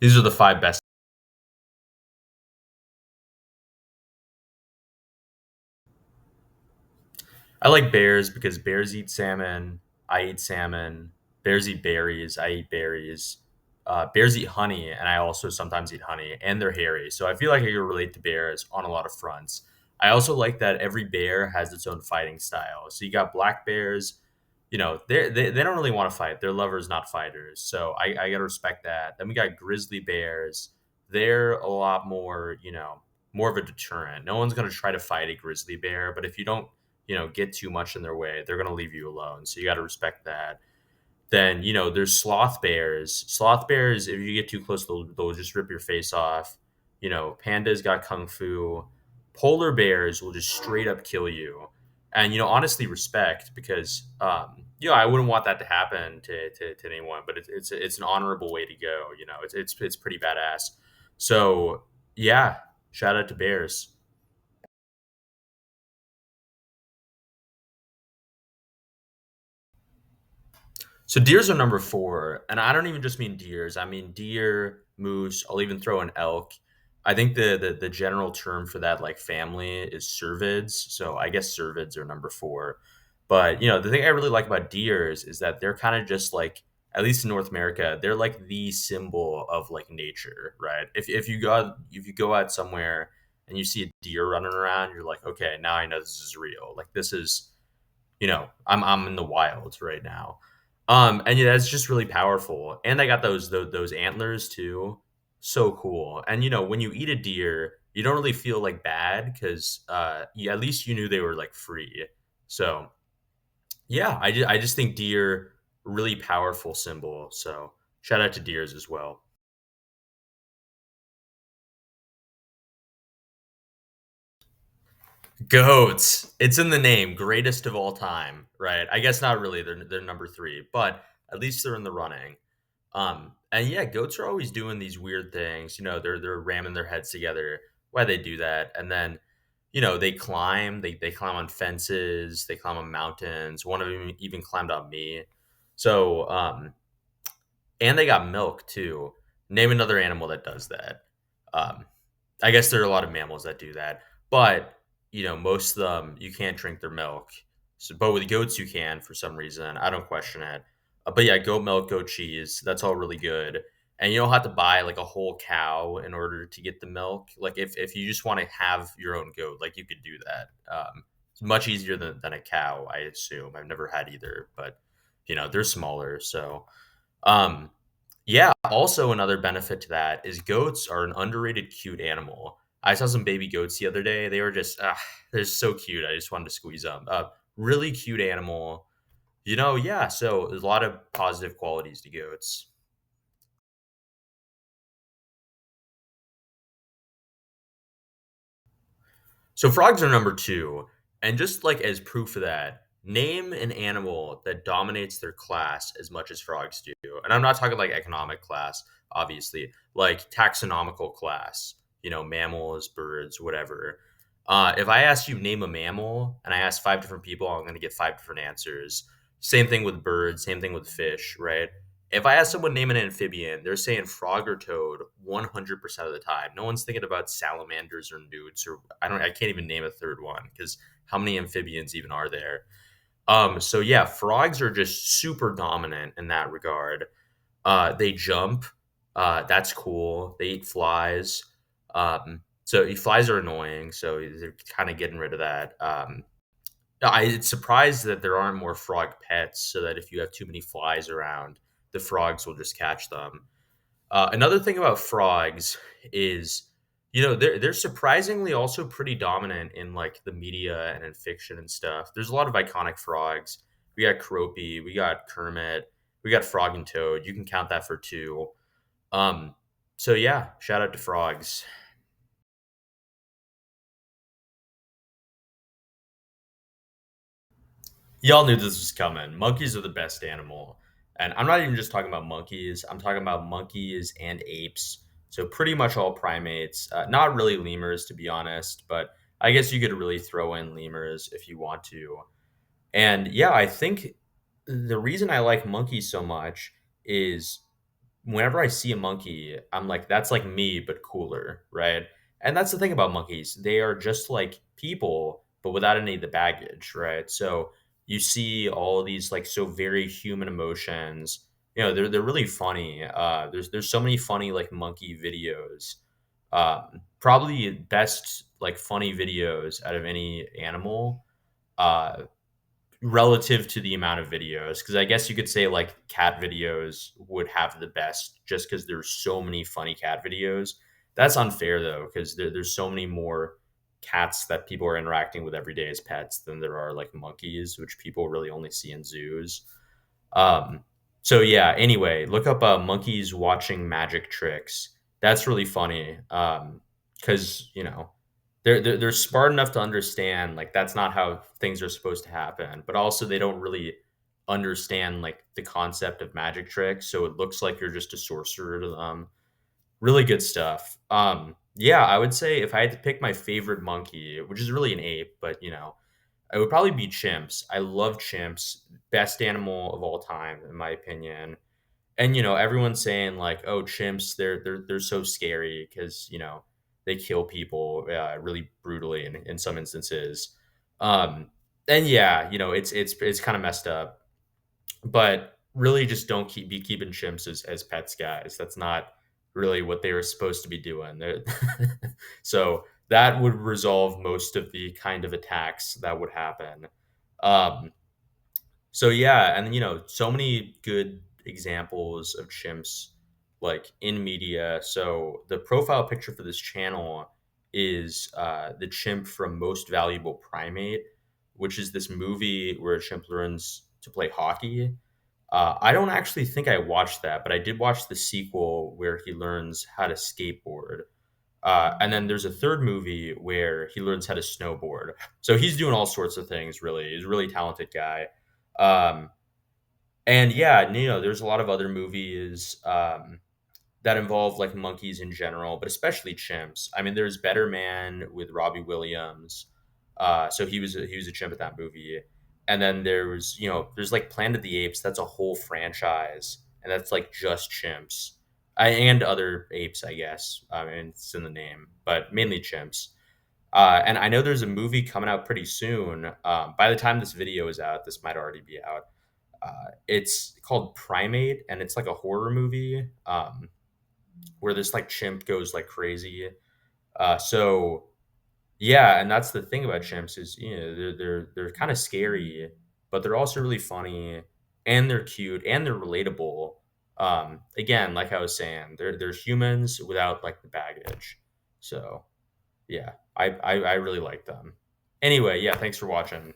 These are the five best. I like bears because bears eat salmon. I eat salmon. Bears eat berries. I eat berries. Bears eat honey, and I also sometimes eat honey. And they're hairy, so I feel like I can relate to bears on a lot of fronts. I also like that every bear has its own fighting style. So you got black bears. They don't really want to fight. They're lovers, not fighters. So I gotta respect that. Then we got grizzly bears. They're a lot more, more of a deterrent. No one's gonna try to fight a grizzly bear, but if you don't get too much in their way, they're going to leave you alone. So you got to respect that. Then, there's sloth bears. Sloth bears, if you get too close, they'll just rip your face off. Pandas got kung fu. Polar bears will just straight up kill you. And, honestly, respect because, I wouldn't want that to happen to anyone, but it's an honorable way to go. It's pretty badass. So, yeah, shout out to bears. So deers are number four, and I don't even just mean deers. I mean deer, moose. I'll even throw an elk. I think the general term for that like family is cervids. So I guess cervids are number four. But the thing I really like about deers is that they're kind of just like, at least in North America, they're like the symbol of like nature, right? If you go out somewhere and you see a deer running around, you're like, okay, now I know this is real. Like this is I'm in the wild right now. And yeah, that's just really powerful. And I got those antlers too. So cool. And when you eat a deer, you don't really feel like bad because at least you knew they were like free. So yeah, I just think deer really powerful symbol. So shout out to deers as well. Goats. It's in the name, greatest of all time, right? I guess not really. They're number three, but at least they're in the running. And yeah, goats are always doing these weird things. They're ramming their heads together. Why they do that? And then, they climb. They climb on fences. They climb on mountains. One of them even climbed on me. So, and they got milk too. Name another animal that does that. Um, I guess there are a lot of mammals that do that, but most of them you can't drink their milk. So, but with goats you can for some reason. I don't question it. But yeah, goat milk, goat cheese, that's all really good. And you don't have to buy like a whole cow in order to get the milk. Like if you just want to have your own goat, like you could do that. It's much easier than a cow, I assume. I've never had either, but they're smaller. So um, yeah, also another benefit to that is goats are an underrated cute animal. I saw some baby goats the other day. They were just they're so cute. I just wanted to squeeze them. Really cute animal. Yeah, so there's a lot of positive qualities to goats. So frogs are number two. And just like as proof of that, name an animal that dominates their class as much as frogs do. And I'm not talking like economic class, obviously, like taxonomical class, mammals, birds, whatever. If I ask you name a mammal and I ask five different people, I'm going to get five different answers. Same thing with birds, same thing with fish, right? If I ask someone name an amphibian, they're saying frog or toad 100% of the time. No one's thinking about salamanders or newts or I can't even name a third one because how many amphibians even are there? So yeah, frogs are just super dominant in that regard. They jump. That's cool. They eat flies. So flies are annoying. So they're kind of getting rid of that. It's surprised that there aren't more frog pets, so that if you have too many flies around, the frogs will just catch them. Another thing about frogs is, they're surprisingly also pretty dominant in like the media and in fiction and stuff. There's a lot of iconic frogs. We got Croapy, we got Kermit, we got Frog and Toad. You can count that for two. Um, so yeah, shout out to frogs. Y'all knew this was coming. Monkeys are the best animal. And I'm not even just talking about monkeys, I'm talking about monkeys and apes. So, pretty much all primates. Not really lemurs, to be honest, but I guess you could really throw in lemurs if you want to. And yeah, I think the reason I like monkeys so much is whenever I see a monkey, I'm like, that's like me, but cooler, right? And that's the thing about monkeys. They are just like people, but without any of the baggage, right? So you see all these like so very human emotions. They're really funny. There's so many funny like monkey videos. Probably best like funny videos out of any animal. Uh, Relative to the amount of videos, because I guess you could say like cat videos would have the best just because there's so many funny cat videos. That's unfair though, because there's so many more cats that people are interacting with every day as pets than there are like monkeys, which people really only see in zoos. Um, so yeah, anyway, look up monkeys watching magic tricks. That's really funny. Because they're smart enough to understand like that's not how things are supposed to happen, but also they don't really understand like the concept of magic tricks, so it looks like you're just a sorcerer to them. Really good stuff. Yeah, I would say if I had to pick my favorite monkey, which is really an ape, but it would probably be chimps. I love chimps. Best animal of all time, in my opinion. And everyone's saying like, "Oh, chimps, they're so scary because they kill people really brutally in some instances." Um, and yeah, it's kind of messed up, but really just don't be keeping chimps as pets, guys. That's not really what they were supposed to be doing. So that would resolve most of the kind of attacks that would happen. Um, so yeah, and so many good examples of chimps like in media. So the profile picture for this channel is the chimp from Most Valuable Primate, which is this movie where a chimp learns to play hockey. I don't actually think I watched that, but I did watch the sequel where he learns how to skateboard. And then there's a third movie where he learns how to snowboard. So he's doing all sorts of things. Really, he's a really talented guy. Um, and yeah, there's a lot of other movies that involve like monkeys in general, but especially chimps. I mean, there's Better Man with Robbie Williams. So he was a chimp at that movie. And then there's like Planet of the Apes. That's a whole franchise, and that's like just chimps. And other apes, I guess. I mean, it's in the name, but mainly chimps. And I know there's a movie coming out pretty soon. By the time this video is out, this might already be out. It's called Primate, and it's like a horror movie where this like chimp goes like crazy. So yeah, and that's the thing about chimps is they're kind of scary, but they're also really funny, and they're cute, and they're relatable. Again, like I was saying, they're humans without like the baggage. So yeah, I really like them. Anyway, yeah, thanks for watching.